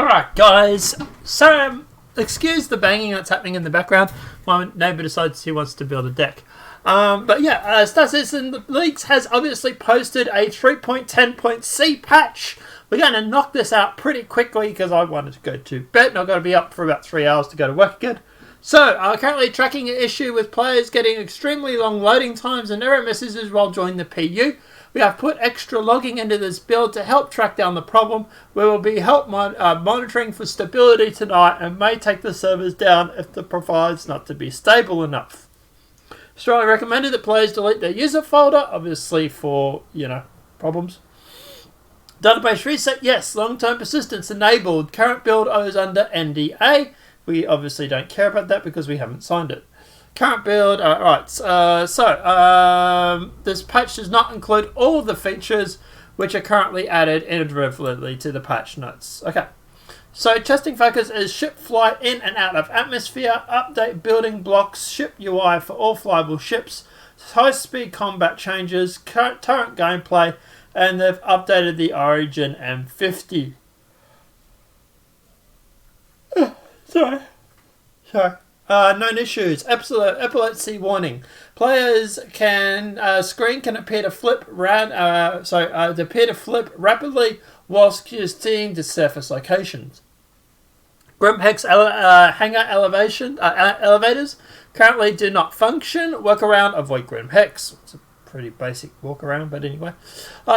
Alright guys, so excuse the banging that's happening in the background. My neighbour decides he wants to build a deck. But yeah, Star Citizen Leagues has obviously posted a 3.10.C patch. We're going to knock this out pretty quickly because I wanted to go to bed and I've got to be up for about 3 hours to go to work again. So, currently tracking an issue with players getting extremely long loading times and error messages while joining the PU. We have put extra logging into this build to help track down the problem. We will be monitoring for stability tonight and may take the servers down if the provides not to be stable enough. Strongly recommended that players delete their user folder, obviously for, problems. Database reset, yes. Long-term persistence enabled. Current build is under NDA. We obviously don't care about that because we haven't signed it. Current build, this patch does not include all of the features which are currently added individually to the patch notes. Okay, so testing focus is ship flight in and out of atmosphere, update building blocks, ship UI for all flyable ships, high-speed combat changes, current gameplay, and they've updated the Origin M50. Sorry. Known issues. Epilepsy warning. Players screen can appear to flip rapidly whilst seeing the surface locations. Grimhex hangar elevators currently do not function. Workaround, avoid Grimhex. It's a pretty basic walk around, but anyway.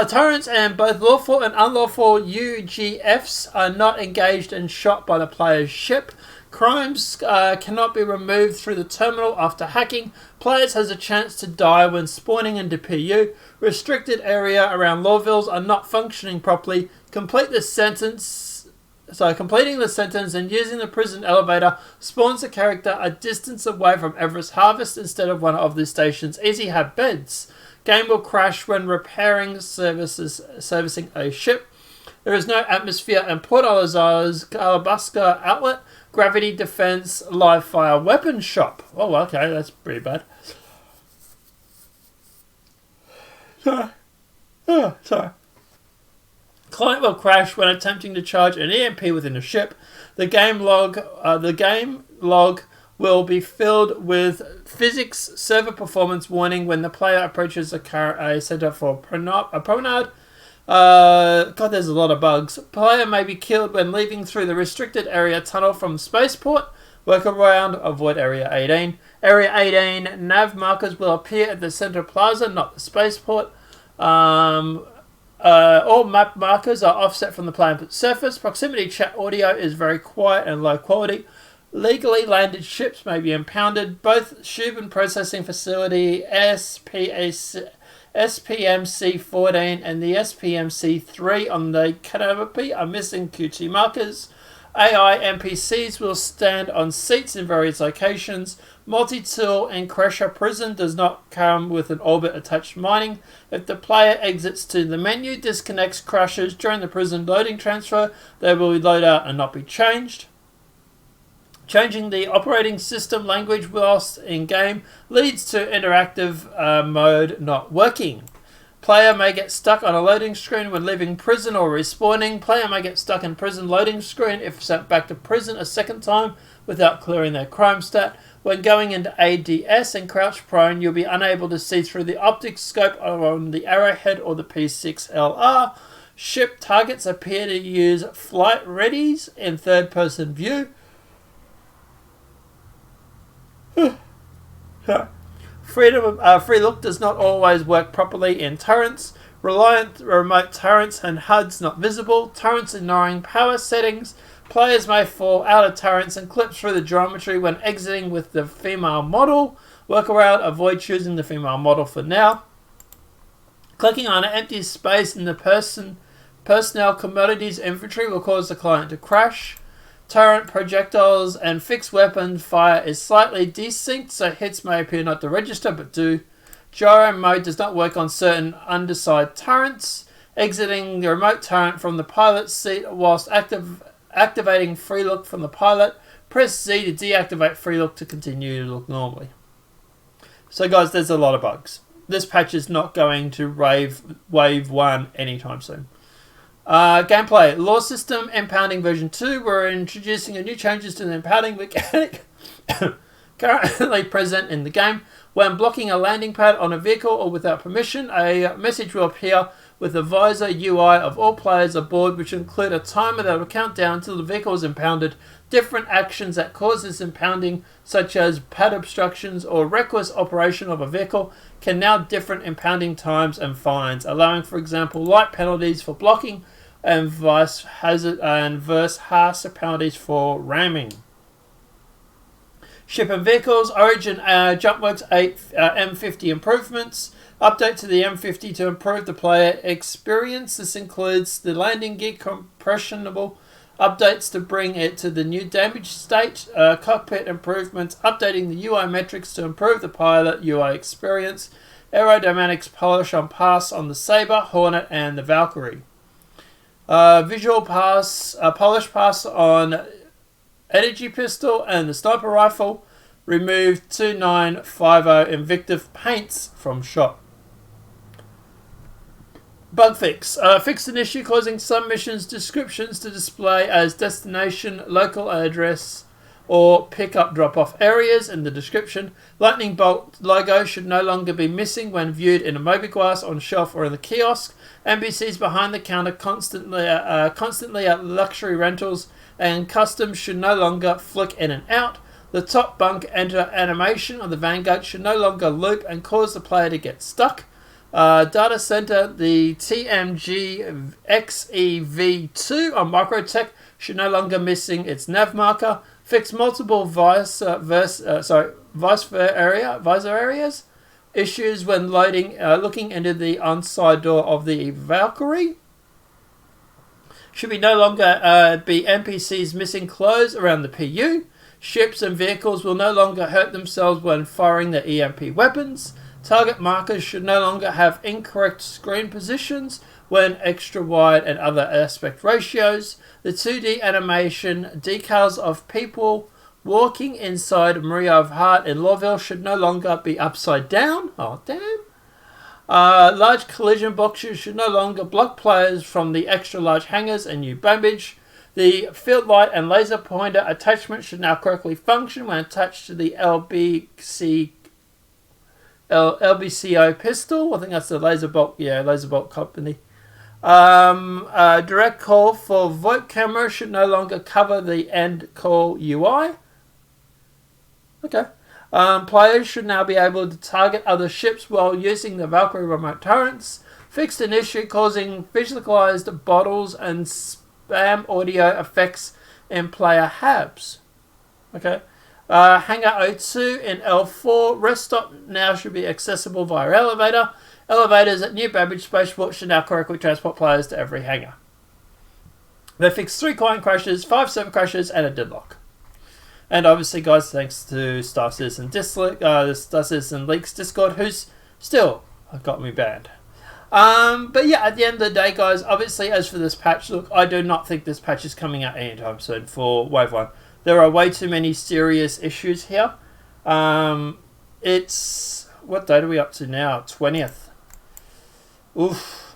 Turrets and both lawful and unlawful UGFs are not engaged and shot by the player's ship. Crimes cannot be removed through the terminal after hacking. Players has a chance to die when spawning into PU. Restricted area around Lawvilles are not functioning properly. Completing the sentence and using the prison elevator spawns a character a distance away from Everest Harvest instead of one of the station's Easy Hab beds. Game will crash when servicing a ship. There is no atmosphere and Port Aliza's Calabaska outlet. Gravity defense live fire weapon shop. Oh, okay, that's pretty bad. Sorry. Client will crash when attempting to charge an EMP within a ship. The game log will be filled with physics server performance warning when the player approaches a center for a promenade. There's a lot of bugs. Player may be killed when leaving through the restricted area tunnel from spaceport. Workaround, avoid Area 18. Area 18 nav markers will appear at the center plaza, not the spaceport. All map markers are offset from the planet's surface. Proximity chat audio is very quiet and low quality. Legally landed ships may be impounded. Both Shubin Processing Facility SPMC-14 and the SPMC-3 on the canopy are missing QT markers. AI NPCs will stand on seats in various locations. Multi-tool and Crusher Prison does not come with an orbit attached mining. If the player exits to the menu, disconnects Crushers during the prison loading transfer, they will load out and not be changed. Changing the operating system language whilst in-game leads to interactive mode not working. Player may get stuck on a loading screen when leaving prison or respawning. Player may get stuck in prison loading screen if sent back to prison a second time without clearing their crime stat. When going into ADS and crouch prone, you'll be unable to see through the optic scope on the Arrowhead or the P6LR. Ship targets appear to use flight readies in third-person view. Free look does not always work properly in turrets. Reliant remote turrets and HUDs not visible. Turrets ignoring power settings. Players may fall out of turrets and clip through the geometry when exiting with the female model. Workaround, avoid choosing the female model for now. Clicking on an empty space in the personnel commodities inventory will cause the client to crash. Turret projectiles and fixed weapon fire is slightly desynced, so hits may appear not to register but do. Gyro mode does not work on certain underside turrets. Exiting the remote turret from the pilot's seat whilst activating free look from the pilot. Press Z to deactivate free look to continue to look normally. So guys, there's a lot of bugs. This patch is not going to wave 1 anytime soon. Gameplay. Law system impounding version 2. We're introducing new changes to the impounding mechanic currently present in the game. When blocking a landing pad on a vehicle or without permission, a message will appear with the visor UI of all players aboard, which include a timer that will count down until the vehicle is impounded. Different actions that cause this impounding, such as pad obstructions or reckless operation of a vehicle, can now different impounding times and fines, allowing, for example, light penalties for blocking and vice harsher penalties for ramming. Ship and vehicles. Origin JumpWorks 8 M50 improvements. Update to the M50 to improve the player experience. This includes the landing gear compressionable updates to bring it to the new damage state, cockpit improvements, updating the UI metrics to improve the pilot UI experience, aerodynamics polish on pass on the Sabre, Hornet, and the Valkyrie. Visual pass, polish pass on energy pistol and the sniper rifle. Removed 2950 Invictive paints from shop. Bug fix. Fixed an issue causing some missions descriptions to display as destination, local address, or pickup drop-off areas in the description. Lightning bolt logo should no longer be missing when viewed in a mobiGlas, on shelf, or in the kiosk. NPCs behind the counter constantly at luxury rentals and customs should no longer flick in and out. The top bunk enter animation on the Vanguard should no longer loop and cause the player to get stuck. Data center, the TMG XEV2 on Microtech should no longer missing its nav marker. Fix multiple visor areas. Issues when looking into the on-side door of the Valkyrie. Should be no longer be NPCs missing clothes around the PU. Ships and vehicles will no longer hurt themselves when firing their EMP weapons. Target markers should no longer have incorrect screen positions when extra wide and other aspect ratios. The 2D animation decals of people walking inside Maria of Heart in Lawville should no longer be upside down. Oh, damn. Large collision boxes should no longer block players from the extra large hangars and new bombage. The field light and laser pointer attachment should now correctly function when attached to the LBCO pistol. I think that's the laser bolt company. Direct call for VoIP camera should no longer cover the end call UI. Okay. Players should now be able to target other ships while using the Valkyrie remote turrets. Fixed an issue causing visualized bottles and spam audio effects in player habs. Okay. Hangar O2 in L4. Rest stop now should be accessible via elevator. Elevators at New Babbage Spaceport should now correctly transport players to every hangar. They fixed 3 client crashes, 5 server crashes, and a deadlock. And obviously, guys, thanks to Star Citizen the Star Citizen Leaks Discord, who's still got me banned. But yeah, at the end of the day, guys, obviously, as for this patch, look, I do not think this patch is coming out anytime soon for Wave 1. There are way too many serious issues here. It's... What date are we up to now? 20th. Oof.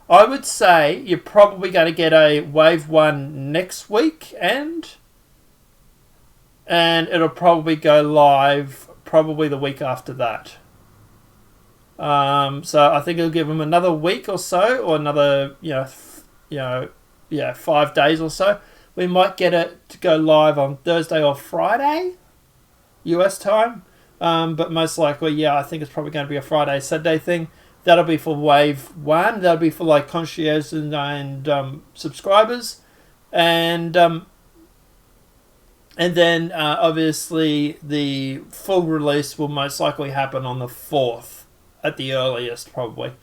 I would say you're probably going to get a Wave 1 next week, and it'll probably go live probably the week after that. So I think it'll give them another week or so, or another 5 days or so. We might get it to go live on Thursday or Friday, US time. But most likely, I think it's probably going to be a Friday, Saturday thing. That'll be for Wave 1. That'll be for like concierge and subscribers. And then obviously the full release will most likely happen on the 4th at the earliest, probably.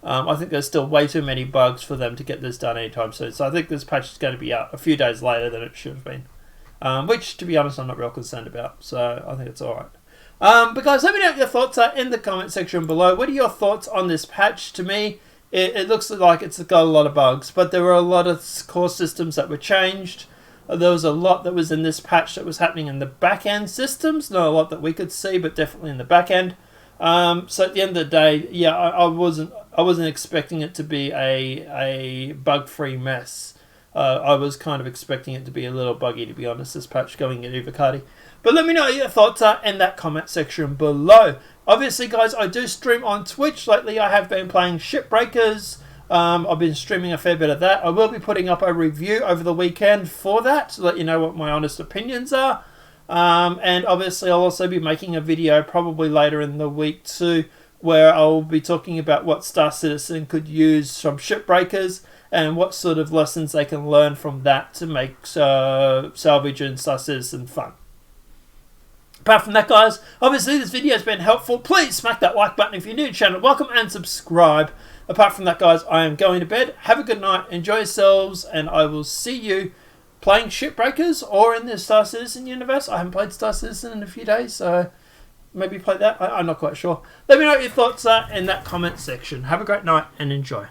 I think there's still way too many bugs for them to get this done anytime soon. So I think this patch is going to be out a few days later than it should have been. Which, to be honest, I'm not real concerned about. So I think it's alright. But guys, let me know what your thoughts are in the comment section below. What are your thoughts on this patch? To me, it looks like it's got a lot of bugs. But there were a lot of core systems that were changed. There was a lot that was in this patch that was happening in the back-end systems. Not a lot that we could see, but definitely in the back-end. So at the end of the day, I wasn't I wasn't expecting it to be a bug-free mess. I was kind of expecting it to be a little buggy, to be honest, this patch going at Evocati. But let me know what your thoughts are in that comment section below. Obviously, guys, I do stream on Twitch. Lately, I have been playing Shipbreakers. I've been streaming a fair bit of that. I will be putting up a review over the weekend for that to let you know what my honest opinions are. And obviously, I'll also be making a video probably later in the week too, where I'll be talking about what Star Citizen could use from Shipbreakers and what sort of lessons they can learn from that to make salvage and Star Citizen fun. Apart from that, guys, obviously this video has been helpful. Please smack that like button if you're new to the channel. Welcome and subscribe. Apart from that, guys, I am going to bed. Have a good night. Enjoy yourselves. And I will see you playing Shipbreakers or in the Star Citizen universe. I haven't played Star Citizen in a few days, so maybe play that. I'm not quite sure. Let me know what your thoughts are in that comment section. Have a great night and enjoy.